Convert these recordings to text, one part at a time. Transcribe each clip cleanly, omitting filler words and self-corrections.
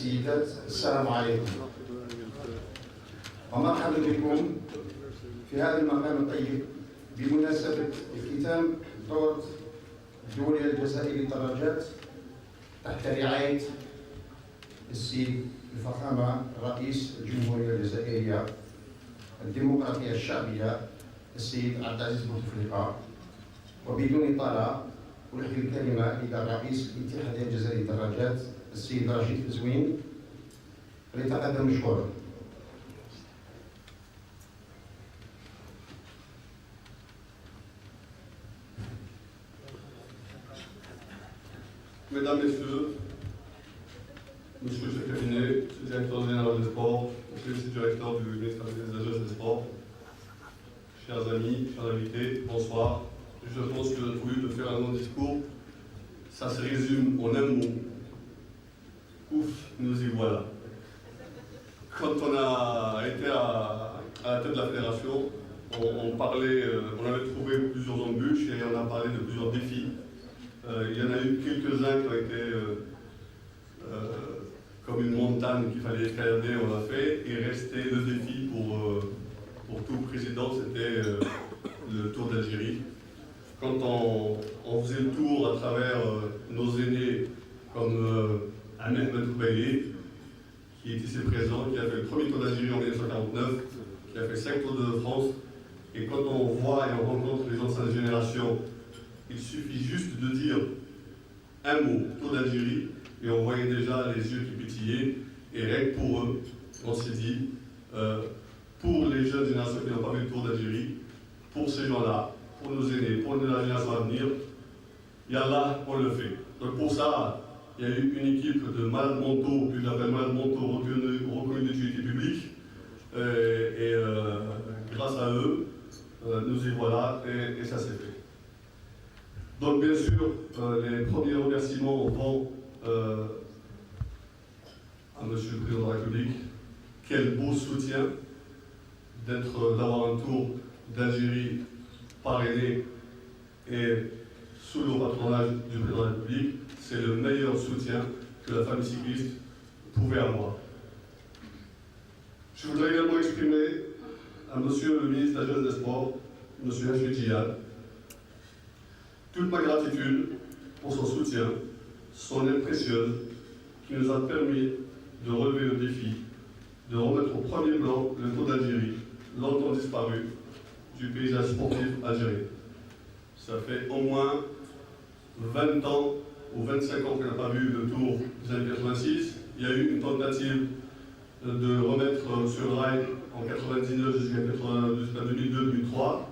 والسيدات، السلام عليكم ومرحبا بكم في هذا المقام الطيب بمناسبة اختتام دورة الدولية الجزائرية للدراجات تحت رعاية السيد الفخامة رئيس الجمهورية الجزائرية الديمقراطية الشعبية السيد عبد العزيز بوتفليقة. وبدون إطالة ألقي الكلمة إلى رئيس الاتحادية الجزائرية للدراجات السيد رشيد بزوين ليتقدم مشكورا. Mesdames, Messieurs, Monsieur le chef de cabinet, Monsieur le directeur général des sports, Monsieur le directeur du ministère des Agences des sports, chers amis, chers invités, bonsoir. Je pense que au lieu de faire un long discours, ça se résume en un mot. Ouf, nous y voilà. Quand on a été à la tête de la fédération, on avait trouvé plusieurs embûches et on a parlé de plusieurs défis. Il y en a eu quelques-uns qui ont été comme une montagne qu'il fallait escalader, on l'a fait, et restait le défi pour tout président, c'était le Tour d'Algérie. Quand on faisait le tour à travers nos aînés comme Ahmed Matoubali, qui est ici présent, qui a fait le premier Tour d'Algérie en 1949, qui a fait 5 Tours de France, et quand on voit et on rencontre les anciennes générations, il suffit juste de dire un mot, Tour d'Algérie, et on voyait déjà les yeux qui pétillaient, et rien que pour eux, on s'est dit, pour les jeunes générations qui n'ont pas vu le Tour d'Algérie, pour ces gens-là, pour nos aînés, pour la génération à venir, Yallah, on le fait. Donc pour ça, il y a eu une équipe de malades mentaux, que j'appelle malades mentaux reconnus d'utilité publique, et grâce à eux, nous y voilà, et ça s'est fait. Donc bien sûr, les premiers remerciements vont à Monsieur le Président de la République. Quel beau soutien d'avoir un tour d'Algérie parrainé et sous le patronage du Président de la République. C'est le meilleur soutien que la famille cycliste pouvait avoir. Je voudrais également exprimer à Monsieur le ministre de la Jeunesse des Sports, Monsieur Hachid Djiad, toute ma gratitude pour son soutien, son aide précieuse, qui nous a permis de relever le défi, de remettre au premier plan le Tour d'Algérie, longtemps disparu, du paysage sportif algérien. Ça fait au moins 20 ans ou 25 ans qu'on n'a pas vu le Tour des années 86. Il y a eu une tentative de remettre sur le rail en 99 jusqu'à 2002-2003,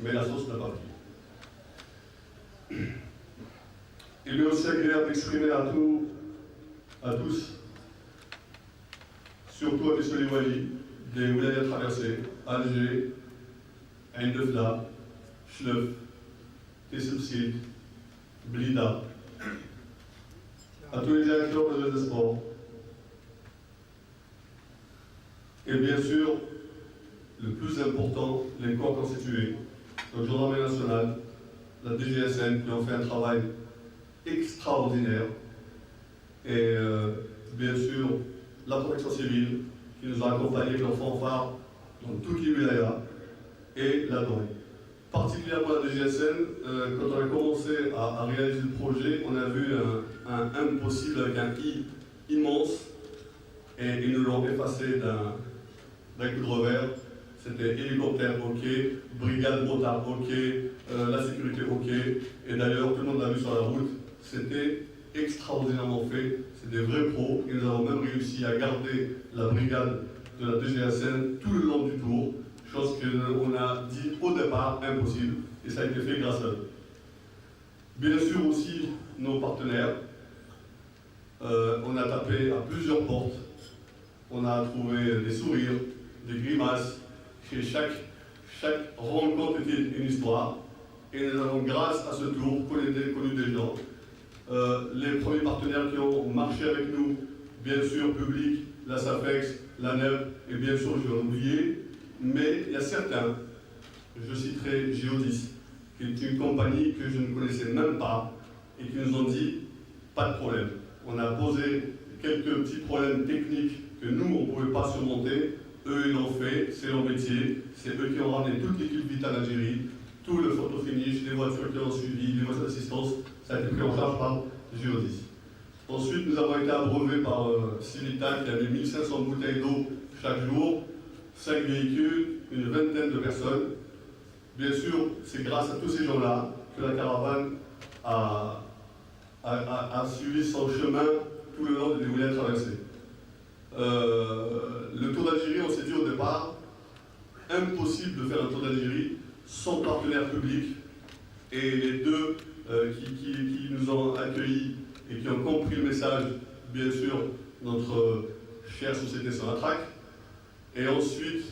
mais la sauce n'a pas pris. Il est aussi agréable d'exprimer à tous, surtout à M. Liwali, des wilayas traversés, Alger, Ain Defla, Chlef, Tessebsid, Blida, à tous les directeurs de jeunesse des sports, et bien sûr, le plus important, les corps constitués, le gendarmerie nationale, la DGSN, qui ont fait un travail extraordinaire, et bien sûr, la protection civile, qui nous a accompagnés avec leur fanfare dans toutes les wilayas, et la DOI. Particulièrement la DGSN, quand on a commencé à réaliser le projet, on a vu un impossible avec un I immense, et ils nous l'ont effacé d'un coup de revers. C'était hélicoptère, ok, brigade motard, ok, la sécurité, ok, et d'ailleurs tout le monde l'a vu sur la route, c'était extraordinairement fait, c'est des vrais pros, et nous avons même réussi à garder la brigade de la DGSN tout le long du tour, chose qu'on a dit au départ impossible, et ça a été fait grâce à eux. Bien sûr aussi nos partenaires, on a tapé à plusieurs portes, on a trouvé des sourires, des grimaces, et chaque rencontre était une histoire, et nous avons grâce à ce tour connu des gens. Les premiers partenaires qui ont marché avec nous, bien sûr Public, la SAFEX, la NEV, et bien sûr je vais en oublier, mais il y a certains, je citerai Géodis, qui est une compagnie que je ne connaissais même pas, et qui nous ont dit, pas de problème. On a posé quelques petits problèmes techniques que nous, on ne pouvait pas surmonter. Eux, ils l'ont fait, c'est leur métier. C'est eux qui ont ramené toute l'équipe Vita en Algérie, tout le photo finish, les voitures qui ont suivi, les voitures d'assistance. Ça a été pris en charge par Géodis. Ensuite, nous avons été abreuvés par Civital qui avait 1500 bouteilles d'eau chaque jour, 5 véhicules, une vingtaine de personnes. Bien sûr, c'est grâce à tous ces gens-là que la caravane a suivi son chemin tout le long des déroulés traversés. Le Tour d'Algérie, on s'est dit au départ, impossible de faire un Tour d'Algérie sans partenaire public. Et les deux qui nous ont accueillis et qui ont compris le message, bien sûr, notre chère société Sonatrach. Et ensuite,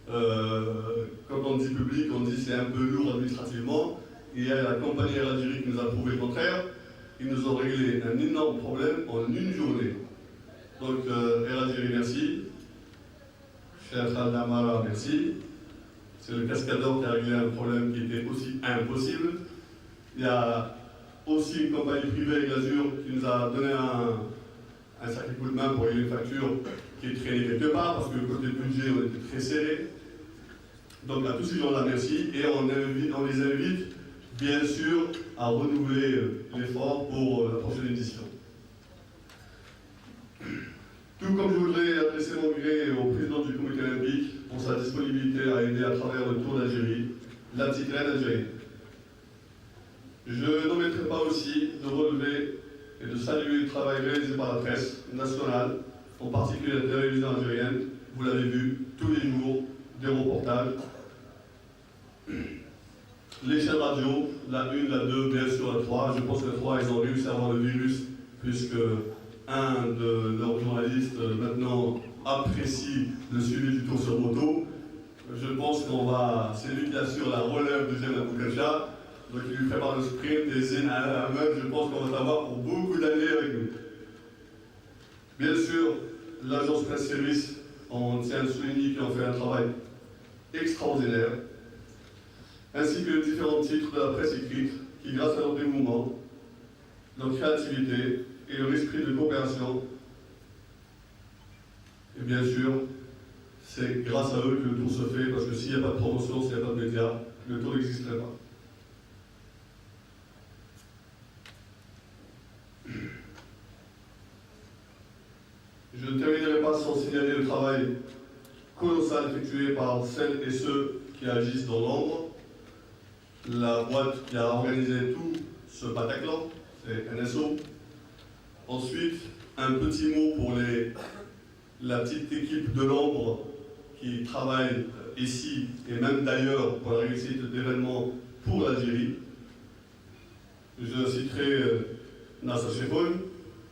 quand on dit public, on dit c'est un peu lourd administrativement. Il y a la compagnie Air Algérie qui nous a prouvé le contraire. Ils nous ont réglé un énorme problème en une journée. Donc, Air Algérie, merci. Cher Khaled Amara, merci. C'est le cascadeur qui a réglé un problème qui était aussi impossible. Il y a aussi une compagnie privée, Glazur, qui nous a donné un sacré coup de main pour régler une facture qui est traînée quelque part, parce que côté budget, on était très serré. Donc à tous ces gens-là, merci. Et on les invite, bien sûr, à renouveler l'effort pour la prochaine édition. Tout comme je voudrais adresser mon gré au président du comité olympique pour sa disponibilité à aider à travers le Tour d'Algérie, la petite reine algérienne. Je n'omettrai pas aussi de relever et de saluer le travail réalisé par la presse nationale, en particulier la télévision algérienne. Vous l'avez vu tous les jours, des reportages. Les chaînes radio, la 1, la 2, bien sûr la 3. Je pense que la 3, ils ont réussi à avoir le virus, puisque un de leurs journalistes maintenant apprécie le suivi du Tour sur moto. Je pense c'est lui qui assure la relève de Jem Aboukacha. Donc il lui prépare le sprint et Zine Ahmed, je pense qu'on va savoir pour beaucoup d'années avec nous. Bien sûr, l'agence Presse Service, on tient à le souligner, qui ont fait un travail extraordinaire, ainsi que les différents titres de la presse écrite, qui grâce à leur dévouement, leur créativité et leur esprit de coopération, et bien sûr, c'est grâce à eux que le tour se fait, parce que s'il n'y a pas de promotion, s'il n'y a pas de médias, le tour n'existerait pas. Je ne terminerai pas sans signaler le travail colossal effectué par celles et ceux qui agissent dans l'ombre. La boîte qui a organisé tout ce Bataclan, c'est NSO. Ensuite, un petit mot pour la petite équipe de l'ombre qui travaille ici et même d'ailleurs pour la réussite d'événements pour l'Algérie. Je citerai Nasser Chefoun,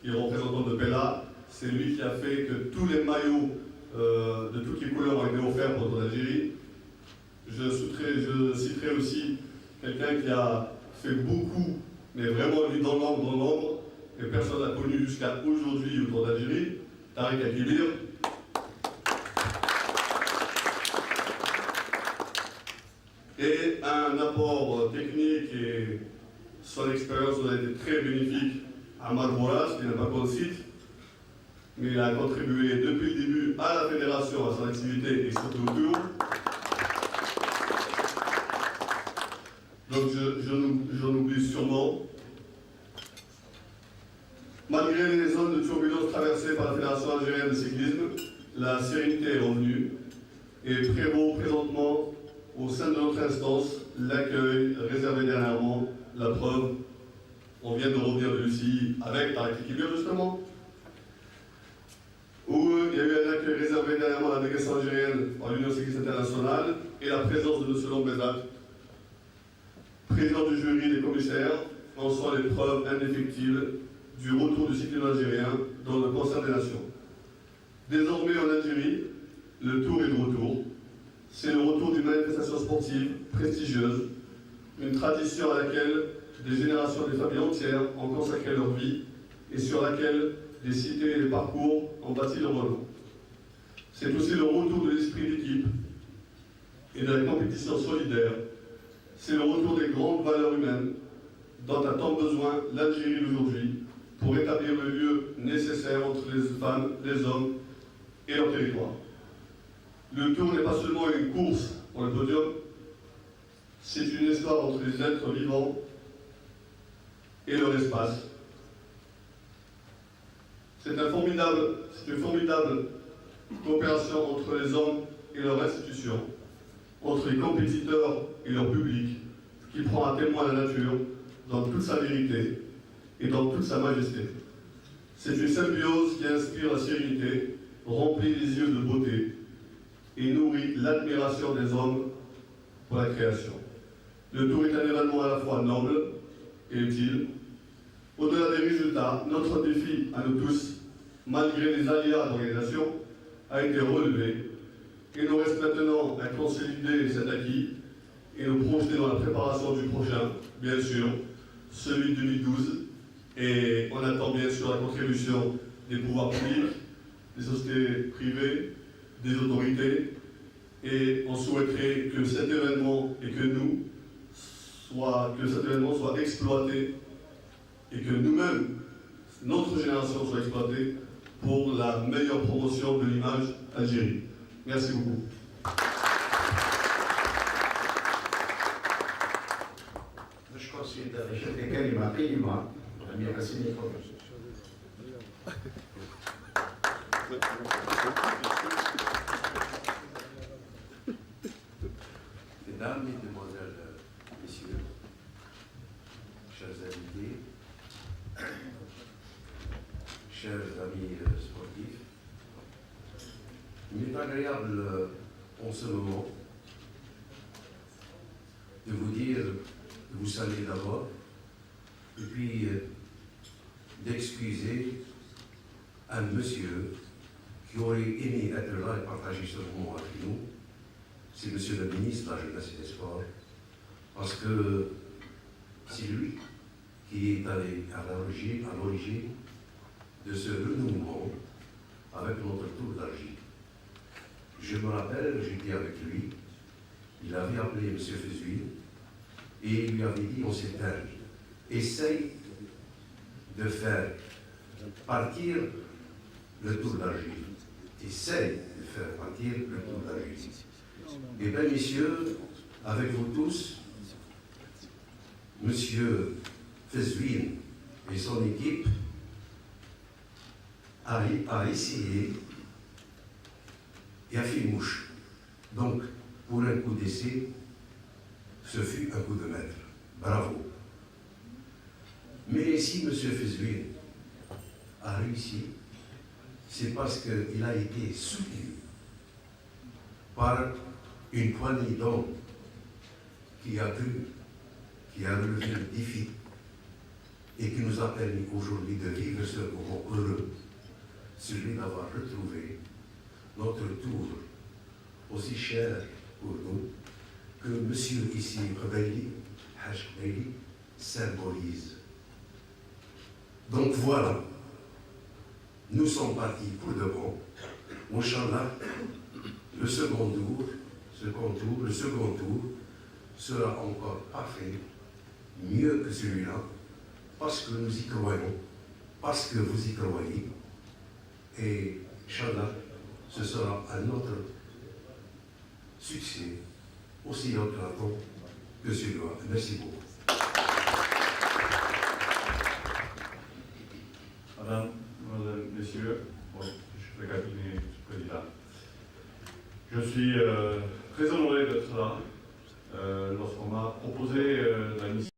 qui est représentant de Pella. C'est lui qui a fait que tous les maillots de toutes les couleurs ont été offerts pour l'Algérie. Je citerai aussi quelqu'un qui a fait beaucoup, mais vraiment lui dans l'ombre, et personne n'a connu jusqu'à aujourd'hui autour d'Algérie, Tariq Akibir. Et un apport technique et son expérience a été très bénéfique à Amar Boras, qui n'a pas qu'on cite, mais il a contribué depuis le début à la fédération, à son activité et surtout autour. Donc j'en oublie sûrement. Malgré les zones de turbulence traversées par la Fédération algérienne de cyclisme, la sérénité est revenue et prévaut présentement au sein de notre instance l'accueil réservé dernièrement. La preuve, on vient de revenir de Lucie avec Tariq Akibir justement, où il y a eu un accueil réservé dernièrement à la délégation algérienne par l'Union cycliste internationale et la présence de M. Lombezat, président du jury des commissaires, en sont les preuves indéfectibles du retour du cyclisme algérien dans le concert des nations. Désormais en Algérie, le tour est de retour. C'est le retour d'une manifestation sportive prestigieuse, une tradition à laquelle des générations des familles entières ont consacré leur vie et sur laquelle des cités et des parcours ont bâti leur renom. C'est aussi le retour de l'esprit d'équipe et de la compétition solidaire. C'est le retour des grandes valeurs humaines dont a tant besoin l'Algérie d'aujourd'hui pour établir le lieu nécessaire entre les femmes, les hommes et leur territoire. Le Tour n'est pas seulement une course pour le podium, c'est une histoire entre les êtres vivants et leur espace. C'est une formidable coopération entre les hommes et leurs institutions, entre les compétiteurs et leur public, qui prend à témoin la nature dans toute sa vérité et dans toute sa majesté. C'est une symbiose qui inspire la sérénité, remplit les yeux de beauté et nourrit l'admiration des hommes pour la création. Le Tour est un événement à la fois noble et utile. Au-delà des résultats, notre défi à nous tous, malgré les aléas d'organisation, a été relevé et nous reste maintenant à consolider cet acquis et nous projeter dans la préparation du prochain, bien sûr, celui de 2012. Et on attend bien sûr la contribution des pouvoirs publics, des sociétés privées, des autorités. Et on souhaiterait que cet événement et que cet événement soit exploité et que nous-mêmes, notre génération, soit exploitée pour la meilleure promotion de l'image Algérie. Merci beaucoup. نشكر السيد الشيخ كلمة قيمة الأمير حسين تفضل. Mesdames, Mesdemoiselles, Messieurs, chers invités, chers amis sportifs, il est agréable en ce moment de vous dire, de vous saluer d'abord, et puis d'excuser un monsieur qui aurait aimé être là et partager ce moment avec nous. C'est monsieur le ministre de la Jeunesse et des Sports, parce que c'est lui qui est allé à l'origine de ce renouveau avec notre Tour d'Alger. Je me rappelle, j'étais avec lui, il avait appelé M. Fezouine et il lui avait dit en ces termes, essaye de faire partir le Tour d'Alger. Essaye de faire partir le Tour d'Alger. Eh bien, messieurs, avec vous tous, M. Fezouine et son équipe a essayé et a fait mouche. Donc, pour un coup d'essai, ce fut un coup de maître. Bravo. Mais si M. Fezouine a réussi, c'est parce qu'il a été soutenu par une poignée d'hommes qui a relevé le défi et qui nous a permis aujourd'hui de vivre ce moment heureux, celui d'avoir retrouvé notre tour aussi cher pour nous que monsieur ici, Haj Rebelli, symbolise. Donc voilà, nous sommes partis pour de bon. Inch'Allah, le second tour sera encore parfait, mieux que celui-là, parce que nous y croyons, parce que vous y croyez, et Inch'Allah, ce sera un autre succès aussi éclatant que celui-là. Merci beaucoup. Madame, Messieurs, je vais cabinet du président. Je suis très honoré d'être là lorsqu'on m'a proposé la mission.